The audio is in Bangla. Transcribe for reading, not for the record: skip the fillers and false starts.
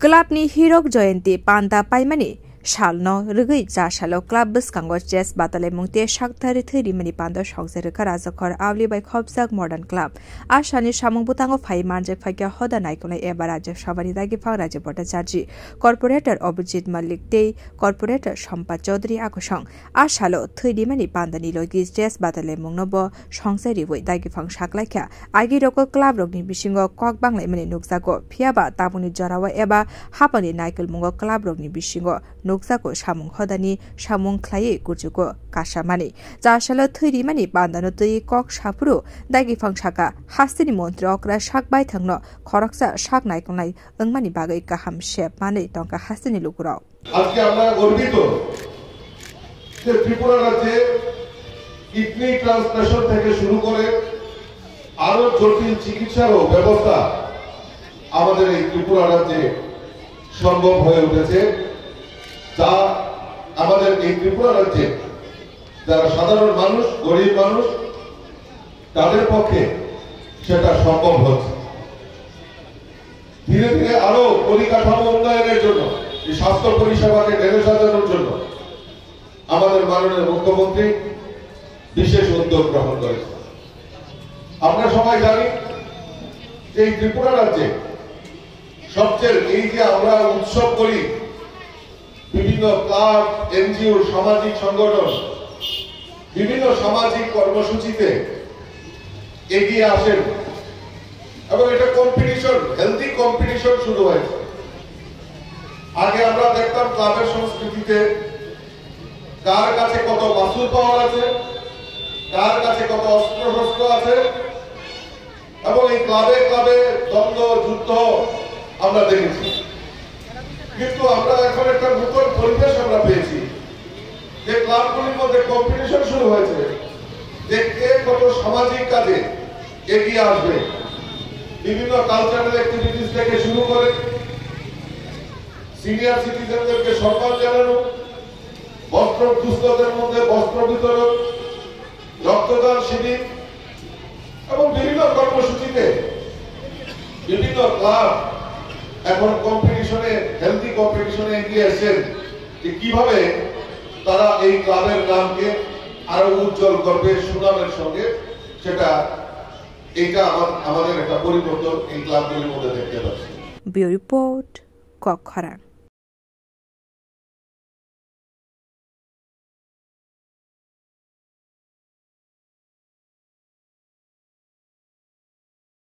क्लाबनि हिरक जयन्ती पान्दा पाइमानि सालनो रगै जासालो क्लाब बसकांगो चेस बातले मुंगते शाक्तारि थैरिमनि पान्दा संसारखा राजखर आवलि बाय खबजाक मॉडर्न क्लाब आशानि सामुं बुतांगो फाइ मानजे फाइक्या होदा नायकनाय एबा राज्य सभानि दागिफा राज्य भट्टाचार्य कर्पोरेटर अभिजित मल्लिक ते कर्पोरेटर सम्पा चौधरी आकुसं आशालो थैरिमनि पान्दानि लगी चेस बातले मुंगनबो संसारि वै दागिफां साकलाइख्या आगि रको क्लाब रगनि बिसिंगो कक बांलाइमनि नुकजागो फियाबा ताबुनि जरावा एबा हापानि नायकल मुंगो क्लाब रगनि बिसिंगो नुकजाको सामुं हदानि सामुं ख्लायै गुजुको कासामानि जासालो थैरिमानि बान्दानो तै कक सापुरु दागिफां साका हास्तिनि मन्त्री अक्रा साकबाय थांनो खरकसा साक नायकनाय ओंमानि बागै गाहाम शेप मानै टंका हास्तिनि लुकुराव আজকে আমরা গর্বিত যে ত্রিপুরা রাজ্যে কিডনি ট্রান্সপ্লান্টেশন থেকে শুরু করে আরো জটিল চিকিৎসারও ব্যবস্থা আমাদের এই ত্রিপুরা রাজ্যে সম্ভব হয়ে উঠেছে যা আমাদের এই ত্রিপুরা রাজ্যে যারা সাধারণ মানুষ গরিব মানুষ তাদের পক্ষে সেটা সম্ভব হচ্ছে ধীরে ধীরে আরো পরিকাঠামো উন্নয়নের জন্য এই স্বাস্থ্য পরিষেবাকে ঢেলে সাজানোর জন্য আমাদের মাননীয় মুখ্যমন্ত্রী বিশেষ উদ্যোগ গ্রহণ করেছেন আমরা সবাই জানি যে এই ত্রিপুরা রাজ্যে সবচেয়ে এই যে আমরা উৎসব করি বিভিন্ন ক্লাব এনজিও সামাজিক সংগঠন বিভিন্ন সামাজিক কর্মসূচিতে এগিয়ে আসেন এবং এটা কম্পিটিশন হেলদি কম্পিটিশন শুরু হয়েছে আগে আমরা দেখতাম ক্লাবের সংস্কৃতিতে কার কাছে কত মাসুল পাওয়ার আছে কার কাছে কত অস্ত্র শস্ত্র আছে এবং এই ক্লাবে ক্লাবে দ্বন্দ্ব যুদ্ধ আমরা দেখেছি কিন্তু আমরা এখন একটা নতুন পরিবেশ আমরা পেয়েছি যে ক্লাবগুলির মধ্যে কম্পিটিশন শুরু হয়েছে যে কে কত সামাজিক কাজে এগিয়ে আসবে বিভিন্ন কালচারাল অ্যাক্টিভিটিস থেকে শুরু করে সিনিয়র সিটিজেনদেরকে সম্মান জানানো বস্ত্র দুস্থদের মধ্যে বস্ত্র বিতরণ রক্তদান শিবির এবং বিভিন্ন কর্মসূচিতে বিভিন্ন ক্লাব এখন কম্পিটিশনে হেলদি কম্পিটিশনে এগিয়ে এসেছেন যে কিভাবে তারা এই ক্লাবের নামকে আরো উজ্জ্বল করবে সুনামের সঙ্গে সেটা এটা আমাদের একটা পরিবর্তন এই ক্লাবগুলির মধ্যে দেখতে পাচ্ছি। Bureau report ককখরা।